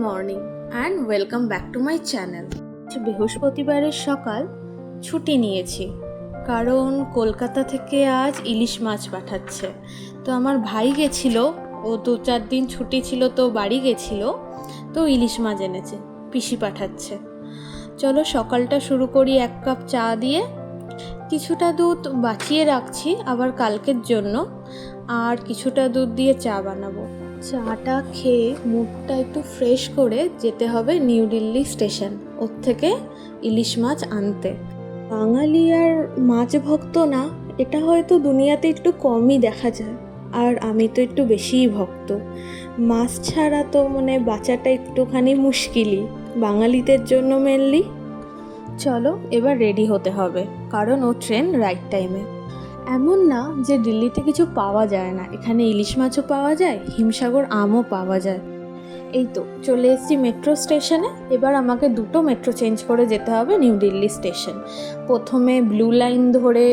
Morning and welcome back to my channel. বৃহস্পতিবারের সকাল ছুটি নিয়েছি, কারণ কলকাতা থেকে আজ ইলিশ মাছ পাঠাচ্ছে। তো আমার ভাই গেছিল, ও 2-4 দিন ছুটি ছিল তো বাড়ি গেছিল, তো ইলিশ মাছ এনেছে, পিসি পাঠাচ্ছে। চলো সকালটা শুরু করি 1 কাপ চা দিয়ে। কিছুটা দুধ বাঁচিয়ে রাখছি আবার কালকের জন্য, আর কিছুটা দুধ দিয়ে চা বানাবো। চাটা খেয়ে মুডটা একটু ফ্রেশ করে যেতে হবে নিউ দিল্লি স্টেশন, ওর থেকে ইলিশ মাছ আনতে। বাঙালি আর মাছ ভক্ত না, এটা হয়তো দুনিয়াতে একটু কমই দেখা যায়, আর আমি তো একটু বেশিই ভক্ত। মাছ ছাড়া তো বাঁচাটা একটুখানি মুশকিলই বাঙালিদের জন্য মেনলি। চলো এবার রেডি হতে হবে, কারণ ও ট্রেন রাইট টাইমে। এমন না যে দিল্লিতে কিছু পাওয়া যায় না, এখানে ইলিশ মাছও পাওয়া যায়, হিমসাগর আমও পাওয়া যায়। এই তো চলে এসেছি মেট্রো স্টেশনে। এবার আমাকে 2টো মেট্রো চেঞ্জ করে যেতে হবে নিউ দিল্লি স্টেশন। প্রথমে ব্লু লাইন ধরে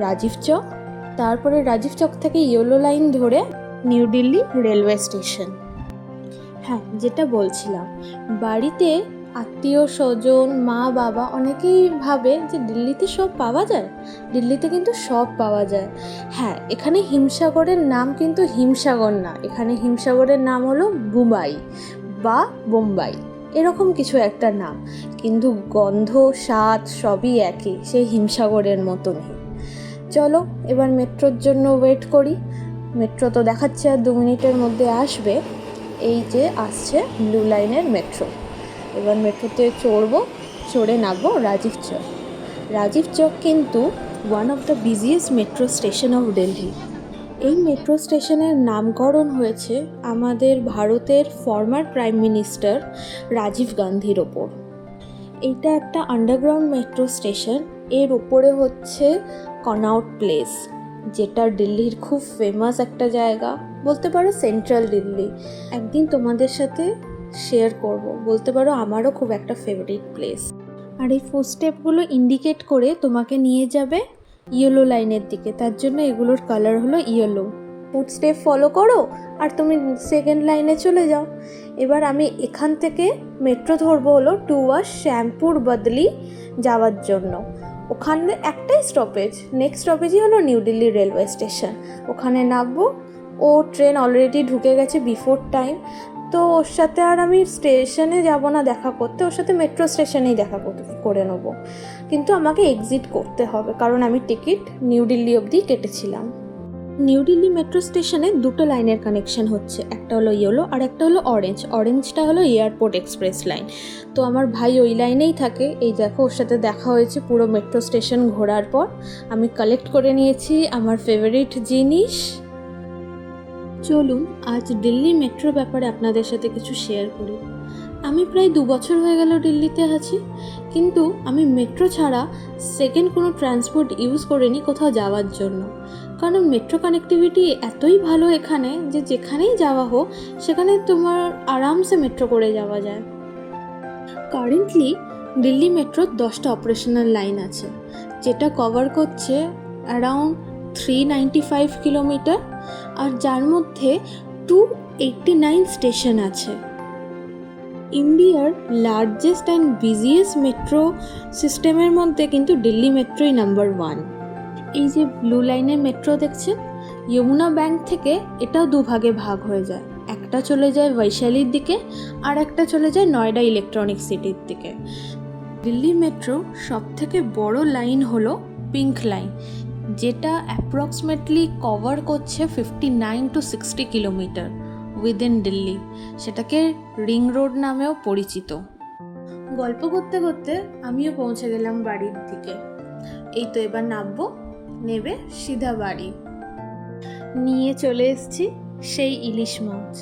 রাজীব চক, তারপরে রাজীব চক থেকে ইয়েলো লাইন ধরে নিউ দিল্লি রেলওয়ে স্টেশন। হ্যাঁ, যেটা বলছিলাম, বাড়িতে আত্মীয় স্বজন, মা বাবা অনেকেই ভাবে যে দিল্লিতে সব পাওয়া যায়। দিল্লিতে কিন্তু সব পাওয়া যায়। হ্যাঁ, এখানে হিমসাগরের নাম কিন্তু হিমসাগর না, এখানে হিমসাগরের নাম হলো বুবাই বা বোম্বাই, এরকম কিছু একটা নাম, কিন্তু গন্ধ স্বাদ সবই একই, সেই হিমসাগরের মতনই। চলো এবার মেট্রোর জন্য ওয়েট করি। মেট্রো তো দেখাচ্ছে আর 2 মিনিটের মধ্যে আসবে। এই যে আসছে ব্লু লাইনের মেট্রো। এবার মেট্রোতে চড়বো, চড়ে নামবো রাজীব চক। রাজীব চক কিন্তু one of the busiest metro station of Delhi. এই মেট্রো স্টেশনের নামকরণ হয়েছে আমাদের ভারতের ফর্মার প্রাইম মিনিস্টার রাজীব গান্ধীর ওপর। এইটা একটা আন্ডারগ্রাউন্ড মেট্রো স্টেশন। এর ওপরে হচ্ছে কনঅট প্লেস, যেটা দিল্লির খুব ফেমাস একটা জায়গা, বলতে পারো সেন্ট্রাল দিল্লি। একদিন তোমাদের সাথে শেয়ার করব, বলতে পারো আমারও খুব একটা ফেভারিট প্লেস। আর এই ফুটস্টেপগুলো ইন্ডিকেট করে তোমাকে নিয়ে যাবে ইয়েলো লাইনের দিকে, তার জন্য এগুলোর কালার হলো ইয়েলো। ফুটস্টেপ ফলো করো আর তুমি সেকেন্ড লাইনে চলে যাও। এবার আমি এখান থেকে মেট্রো ধরবো হলো টুয়ার্ডস শ্যামপুর বদলি যাওয়ার জন্য। ওখানে একটাই স্টপেজ, নেক্সট স্টপেজই হলো নিউ দিল্লি রেলওয়ে স্টেশন। ওখানে নামবো। ও ট্রেন অলরেডি ঢুকে গেছে বিফোর টাইম, তো ওর সাথে আর আমি স্টেশনে যাব না দেখা করতে, ওর সাথে মেট্রো স্টেশনেই দেখা করে নেবো। কিন্তু আমাকে এক্সিট করতে হবে, কারণ আমি টিকিট নিউ দিল্লি অবধি কেটেছিলাম। নিউ দিল্লি মেট্রো স্টেশনে 2টো লাইনের কানেকশন হচ্ছে, একটা হলো ইয়েলো আর একটা হলো অরেঞ্জ। অরেঞ্জটা হলো এয়ারপোর্ট এক্সপ্রেস লাইন। তো আমার ভাই ওই লাইনেই থাকে। এই দেখো, ওর সাথে দেখা হয়েছে পুরো মেট্রো স্টেশন ঘোরার পর। আমি কালেক্ট করে নিয়েছি আমার ফেভারিট জিনিস। চলুন আজ দিল্লি মেট্রো ব্যাপারে আপনাদের সাথে কিছু শেয়ার করি। আমি প্রায় 2 বছর হয়ে গেল দিল্লিতে আছি, কিন্তু আমি মেট্রো ছাড়া সেকেন্ড কোনো ট্রান্সপোর্ট ইউজ করিনি কোথাও যাওয়ার জন্য। কারণ মেট্রো কানেক্টিভিটি এতই ভালো এখানে যে যেখানেই যাওয়া হোক সেখানে তোমার আরামসে মেট্রো করে যাওয়া যায়। কারেন্টলি দিল্লি মেট্রোর 10টা অপারেশনাল লাইন আছে, যেটা কভার করছে অ্যারাউন্ড 395 কিলোমিটার, আর যার মধ্যে 289 স্টেশন আছে। ইন্ডিয়ার লার্জেস্ট অ্যান্ড বিজিয়েস্ট মেট্রো সিস্টেমের মধ্যে কিন্তু দিল্লি মেট্রোই নাম্বার 1। এই যে ব্লু লাইনের মেট্রো দেখছেন, যমুনা ব্যাংক থেকে এটাও 2 ভাগে ভাগ হয়ে যায়। একটা চলে যায় বৈশালীর দিকে আর একটা চলে যায় নয়ডা ইলেকট্রনিক সিটির দিকে। দিল্লি মেট্রো সবথেকে বড় লাইন হলো পিঙ্ক লাইন, যেটা অ্যাপ্রক্সিমেটলি কভার করছে 59 to 60 কিলোমিটার উইদিন দিল্লি। সেটাকে রিং রোড নামেও পরিচিত। গল্প করতে করতে আমিও পৌঁছে গেলাম বাড়ির দিকে। এই তো এবার নামবো, নেবে সিধা বাড়ি। নিয়ে চলে এসেছি সেই ইলিশ মাছ,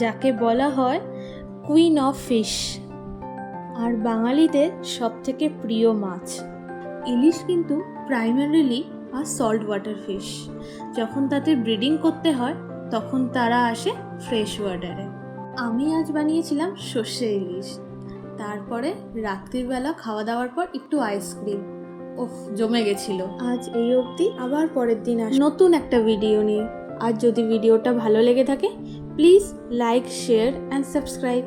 যাকে বলা হয় কুইন অফ ফিশ, আর বাঙালিদের সবথেকে প্রিয় মাছ। ইলিশ কিন্তু প্রাইমারিলি আর সল্ট ওয়াটার ফিশ। যখন তাদের ব্রিডিং করতে হয় তখন তারা আসে ফ্রেশ ওয়াটারে। আমি আজ বানিয়েছিলাম সর্ষে ইলিশ। তারপরে রাত্রিবেলা খাওয়া দাওয়ার পর একটু আইসক্রিম, ওফ জমে গেছিল। আজ এই অবধি, আবার পরের দিন নতুন একটা ভিডিও নিয়ে। আর যদি ভিডিওটা ভালো লেগে থাকে please like, share and subscribe.